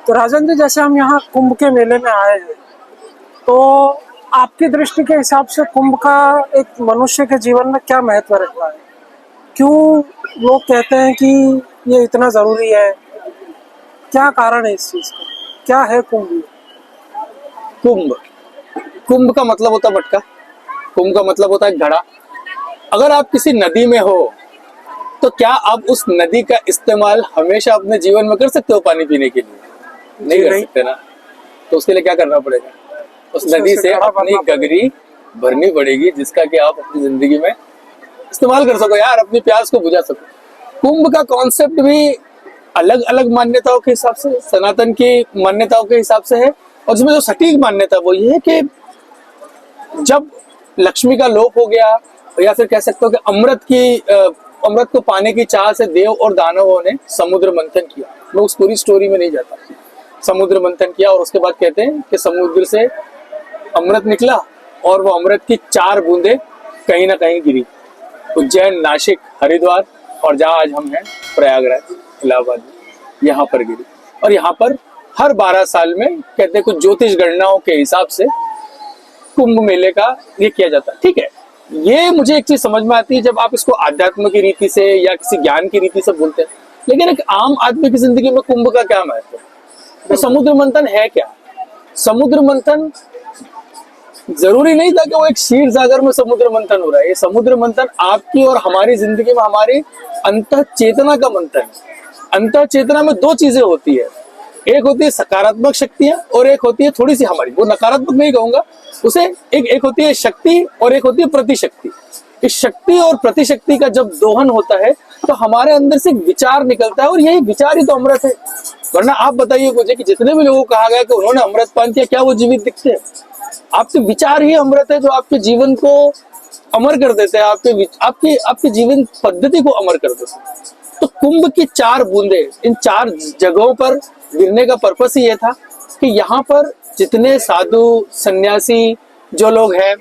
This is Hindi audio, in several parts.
तो राजन जी, जैसे हम यहाँ कुंभ के मेले में आए हैं, तो आपकी दृष्टि के हिसाब से कुंभ का एक मनुष्य के जीवन में क्या महत्व रखता है? क्यों लोग कहते हैं कि ये इतना जरूरी है? क्या कारण है इस चीज का? क्या है कुंभ? कुंभ कुंभ का मतलब होता है मटका। कुंभ का मतलब होता है घड़ा। अगर आप किसी नदी में हो तो क्या आप उस नदी का इस्तेमाल हमेशा अपने जीवन में कर सकते हो पानी पीने के लिए? नहीं कर सकते ना। तो उसके लिए क्या करना पड़ेगा? उस नदी से अपनी गगरी भरनी पड़ेगी, जिसका कि आप अपनी जिंदगी में इस्तेमाल कर सको यार, अपनी प्यास को बुझा सको। कुंभ का कॉन्सेप्ट भी अलग अलग मान्यताओं के हिसाब से, सनातन की मान्यताओं के हिसाब से है, और जिसमें जो सटीक मान्यता वो ये है कि जब लक्ष्मी का लोप हो गया, या फिर कह सकते हो कि अमृत को पाने की चाह से देव और दानवों ने समुद्र मंथन किया। मैं उस पूरी स्टोरी में नहीं जाता। समुद्र मंथन किया और उसके बाद कहते हैं कि समुद्र से अमृत निकला और वो अमृत की 4 बूंदें कहीं ना कहीं गिरी, उज्जैन, नासिक, हरिद्वार और जहाँ आज हम हैं प्रयागराज, इलाहाबाद में, यहाँ पर गिरी। और यहाँ पर हर 12 साल में कहते हैं कुछ ज्योतिष गणनाओं के हिसाब से कुंभ मेले का ये किया जाता है। ठीक है, ये मुझे एक चीज समझ में आती है जब आप इसको आध्यात्म की रीति से या किसी ज्ञान की रीति से बोलते हैं, लेकिन एक आम आदमी की जिंदगी में कुंभ का क्या महत्व है? तो समुद्र मंथन है क्या? समुद्र मंथन जरूरी नहीं था कि वो एक क्षीर सागर में समुद्र मंथन हो रहा है। ये समुद्र मंथन आपकी और हमारी जिंदगी में हमारी अंतः चेतना का मंथन है। अंतः चेतना में 2 चीजें होती है, एक होती है सकारात्मक शक्तियां और एक होती है थोड़ी सी हमारी, वो नकारात्मक नहीं कहूंगा उसे, एक होती है शक्ति और एक होती है प्रतिशक्ति। इस शक्ति और प्रतिशक्ति का जब दोहन होता है तो हमारे अंदर से विचार निकलता है, और यही विचार ही तो अमृत है। वरना आप बताइए मुझे कि जितने भी लोगों को कहा गया कि उन्होंने अमृत पान किया, क्या वो जीवित दिखते हैं? आपके विचार ही अमृत है जो आपके जीवन को अमर कर देते हैं, आपके जीवन पद्धति को अमर कर देते हैं। तो कुंभ की 4 बूंदे इन 4 जगहों पर गिरने का पर्पस ही ये था कि यहाँ पर जितने साधु सन्यासी जो लोग हैं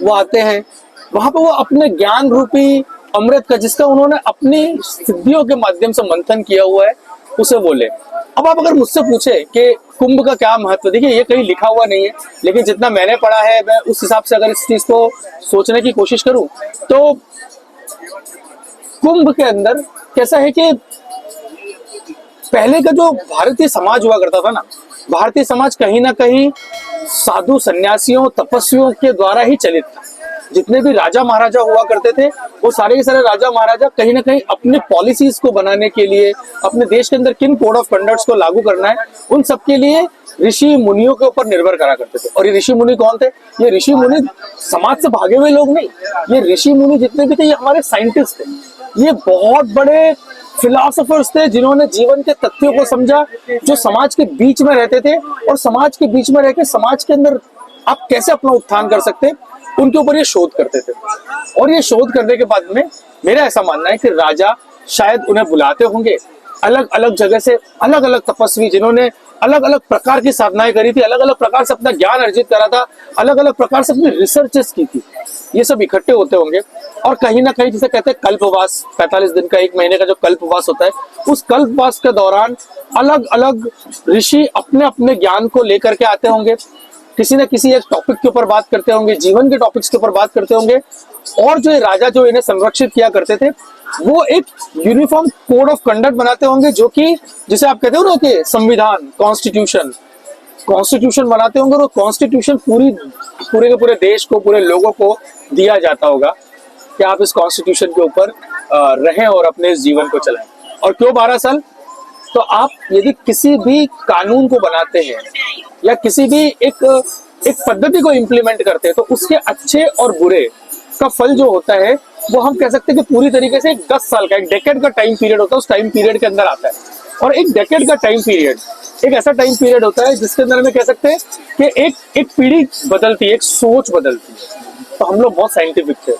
वो आते हैं, वहां पर वो अपने ज्ञान रूपी अमृत का, जिसका उन्होंने अपनी सिद्धियों के माध्यम से मंथन किया हुआ है, उसे बोले। अब आप अगर मुझसे पूछे कि कुंभ का क्या महत्व, देखिए ये कहीं लिखा हुआ नहीं है, लेकिन जितना मैंने पढ़ा है मैं उस हिसाब से अगर इस चीज को सोचने की कोशिश करूं तो कुंभ के अंदर कैसा है कि पहले का जो भारतीय समाज हुआ करता था ना, भारतीय समाज कहीं ना कहीं साधु सन्यासियों तपस्वियों के द्वारा ही चलित था। जितने भी राजा महाराजा हुआ करते थे वो सारे के सारे राजा महाराजा कहीं ना कहीं अपने पॉलिसीज को बनाने के लिए, अपने देश के अंदर किन कोड ऑफ कंडक्ट्स को लागू करना है, उन सब के लिए ऋषि मुनियों के ऊपर निर्भर करा करते थे। और ये ऋषि मुनि कौन थे? ये ऋषि मुनि समाज से भागे हुए लोग नहीं, ये ऋषि मुनि जितने भी थे ये हमारे साइंटिस्ट थे, ये बहुत बड़े फिलोसोफर्स थे जिन्होंने जीवन के तथ्यों को समझा, जो समाज के बीच में रहते थे, और समाज के बीच में रहकर समाज के अंदर आप कैसे अपना उत्थान कर सकते हैं, उनके ऊपर ये शोध करते थे। और ये शोध करने के बाद में मेरा ऐसा मानना है कि राजा शायद उन्हें बुलाते होंगे अलग अलग जगह से, अलग अलग तपस्वी जिन्होंने अलग अलग प्रकार की साधनाएं करी थी, अलग अलग प्रकार से अपना ज्ञान अर्जित करा था, अलग अलग प्रकार से अपनी रिसर्चेस की थी, ये सब इकट्ठे होते होंगे। और कहीं ना कहीं जिसे कहते हैं कल्पवास, 45 दिन का 1 महीने का जो कल्पवास होता है, उस कल्पवास के दौरान अलग अलग ऋषि अपने अपने ज्ञान को लेकर के आते होंगे, किसी न किसी एक टॉपिक के ऊपर बात करते होंगे, जीवन के टॉपिक्स के ऊपर बात करते होंगे। और जो राजा जो इन्हें संरक्षित किया करते थे वो एक यूनिफॉर्म कोड ऑफ कंडक्ट बनाते होंगे, जो कि जिसे आप कहते हो ना कि संविधान, कॉन्स्टिट्यूशन बनाते होंगे, और वो कॉन्स्टिट्यूशन पूरे के पूरे देश को, पूरे लोगों को दिया जाता होगा कि आप इस कॉन्स्टिट्यूशन के ऊपर रहें और अपने इस जीवन को चलाएं। और क्यों 12 साल? तो आप यदि किसी भी कानून को बनाते हैं या किसी भी एक पद्धति को इम्प्लीमेंट करते हैं तो उसके अच्छे और बुरे का फल जो होता है वो हम कह सकते हैं कि पूरी तरीके से 10 साल का, एक डेकेड का टाइम पीरियड होता है, उस टाइम पीरियड के अंदर आता है। और एक डेकेड का टाइम पीरियड एक ऐसा टाइम पीरियड होता है जिसके अंदर में कह सकते हैं कि एक पीढ़ी बदलती है, एक सोच बदलती है। तो हम लोग बहुत साइंटिफिक थे।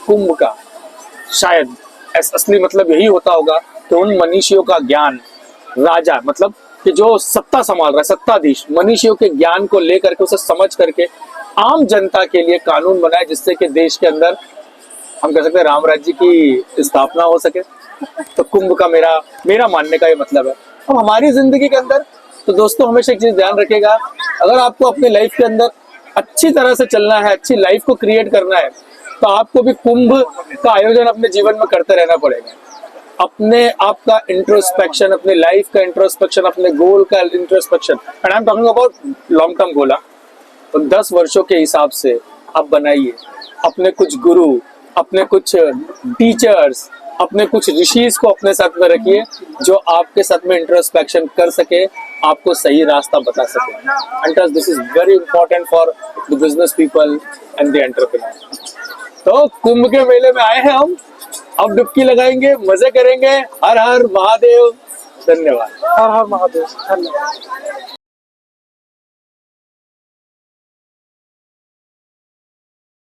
कुंभ का शायद असली मतलब यही होता होगा कि उन मनीषियों का ज्ञान, राजा मतलब कि जो सत्ता संभाल रहा है, सत्ताधीश, मनीषियों के ज्ञान को लेकर के उसे समझ करके आम जनता के लिए कानून बनाए, जिससे कि देश के अंदर हम कह सकते हैं राम राज्य की स्थापना हो सके। तो कुंभ का मेरा मानने का ये मतलब है। अब हमारी जिंदगी के अंदर तो दोस्तों हमेशा एक चीज ध्यान रखेगा, अगर आपको अपनी लाइफ के अंदर अच्छी तरह से चलना है, अच्छी लाइफ को क्रिएट करना है, तो आपको भी कुंभ का आयोजन अपने जीवन में करते रहना पड़ेगा। अपने आप का इंट्रोस्पेक्शन, अपने लाइफ का इंट्रोस्पेक्शन, अपने गोल का introspection, and I am talking about long term goal. तो 10 वर्षों के हिसाब से आप बनाइए, अपने कुछ गुरु, अपने कुछ टीचर्स, अपने कुछ ऋषिज को अपने साथ में रखिए, जो आपके साथ में इंट्रोस्पेक्शन कर सके, आपको सही रास्ता बता सके। And this is very important for the business people and the entrepreneur. तो कुंभ के मेले में आए हैं हम, अब डुबकी लगाएंगे, मजे करेंगे। हर हर महादेव, धन्यवाद। हर हर महादेव, धन्यवाद।